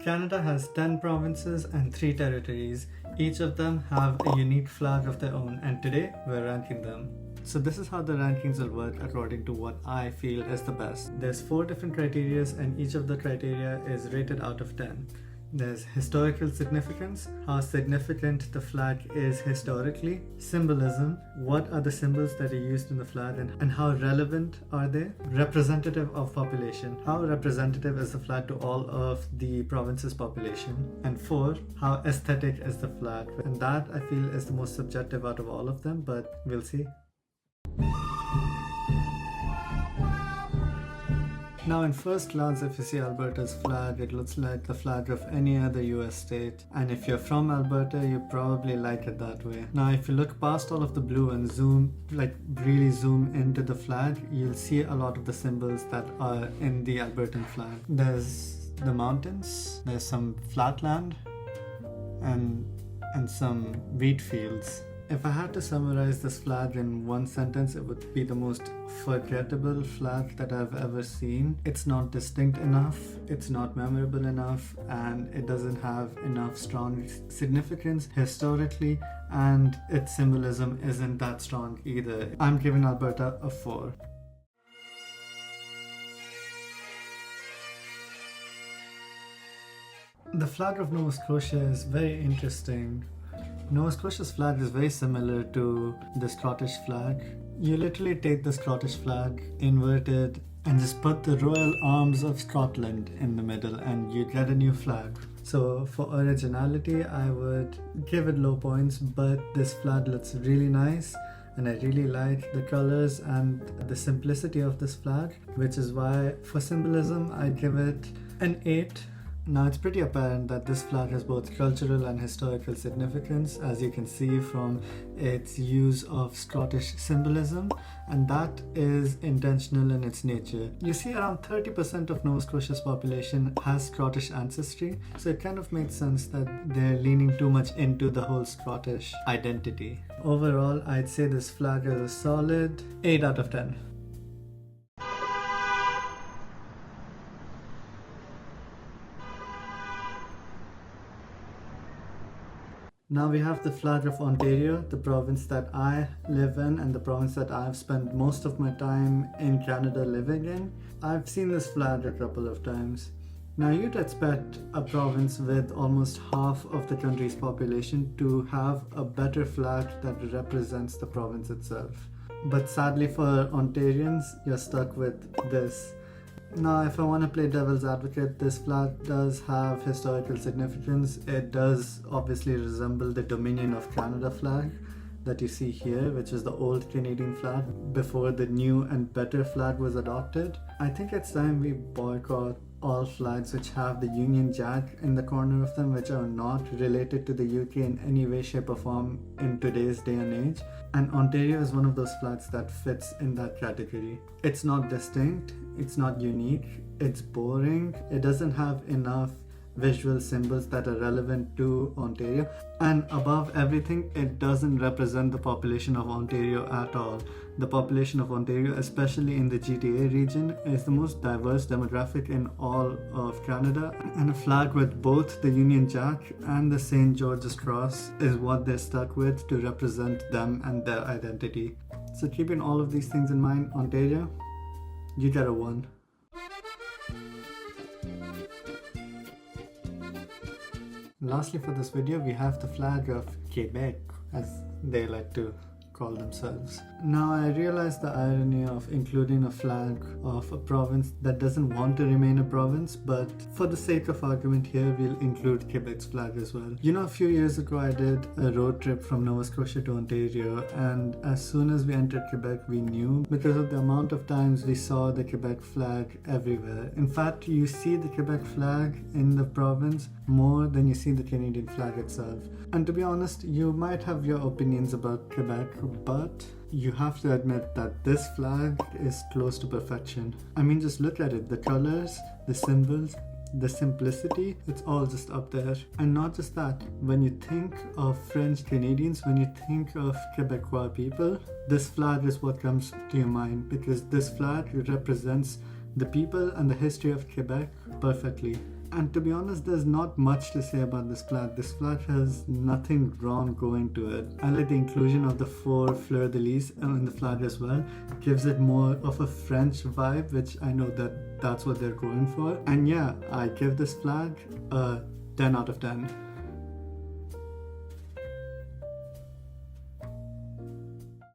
Canada has 10 provinces and 3 territories. Each of them have a unique flag of their own, and today we're ranking them. So this is how the rankings will work according to what I feel is the best. There's 4 different criteria and each of the criteria is rated out of 10. There's historical significance, how significant the flag is historically, symbolism, what are the symbols that are used in the flag and how relevant are they, representative of population, how representative is the flag to all of the province's population, and 4, how aesthetic is the flag. And that I feel is the most subjective out of all of them, but we'll see. Now in first glance, if you see Alberta's flag, it looks like the flag of any other US state. And if you're from Alberta, you probably like it that way. Now if you look past all of the blue and really zoom into the flag, you'll see a lot of the symbols that are in the Albertan flag. There's the mountains, there's some flat land, and some wheat fields. If I had to summarize this flag in one sentence, it would be the most forgettable flag that I've ever seen. It's not distinct enough, it's not memorable enough, and it doesn't have enough strong significance historically, and its symbolism isn't that strong either. I'm giving Alberta a 4. The flag of Nova Scotia is very interesting. Nova Scotia's flag is very similar to the Scottish flag. You literally take the Scottish flag, invert it, and just put the royal arms of Scotland in the middle and you get a new flag. So for originality, I would give it low points, but this flag looks really nice and I really like the colors and the simplicity of this flag, which is why for symbolism, I'd give it an 8. Now it's pretty apparent that this flag has both cultural and historical significance, as you can see from its use of Scottish symbolism, and that is intentional in its nature. You see around 30% of Nova Scotia's population has Scottish ancestry, so it kind of makes sense that they're leaning too much into the whole Scottish identity. Overall, I'd say this flag is a solid 8 out of 10. Now we have the flag of Ontario, the province that I live in and the province that I've spent most of my time in Canada living in. I've seen this flag a couple of times. Now you'd expect a province with almost half of the country's population to have a better flag that represents the province itself. But sadly for Ontarians, you're stuck with this. Now, if I want to play devil's advocate, this flag does have historical significance. It does obviously resemble the Dominion of Canada flag that you see here, which is the old Canadian flag before the new and better flag was adopted. I think it's time we boycott all flags which have the Union Jack in the corner of them, which are not related to the UK in any way, shape or form in today's day and age. And Ontario is one of those flags that fits in that category. It's not distinct, it's not unique, it's boring, it doesn't have enough visual symbols that are relevant to Ontario, and above everything, it doesn't represent the population of Ontario at all. The population of Ontario, especially in the GTA region, is the most diverse demographic in all of Canada, and a flag with both the Union Jack and the St. George's Cross is what they're stuck with to represent them and their identity. So keeping all of these things in mind, Ontario, you get a 1. Lastly for this video, we have the flag of Quebec, as they like to call themselves. Now I realize the irony of including a flag of a province that doesn't want to remain a province, but for the sake of argument here, we'll include Quebec's flag as well. You know, a few years ago I did a road trip from Nova Scotia to Ontario, and as soon as we entered Quebec, we knew because of the amount of times we saw the Quebec flag everywhere. In fact, you see the Quebec flag in the province more than you see the Canadian flag itself. And to be honest, you might have your opinions about Quebec, but you have to admit that this flag is close to perfection. I mean, just look at it. The colors, the symbols, the simplicity, it's all just up there. And not just that, when you think of French Canadians, when you think of Quebecois people, this flag is what comes to your mind, because this flag represents the people and the history of Quebec perfectly. And to be honest, there's not much to say about this flag. This flag has nothing wrong going to it. I like the inclusion of the 4 fleur-de-lis in the flag as well. Gives it more of a French vibe, which I know that that's what they're going for. And yeah, I give this flag a 10 out of 10.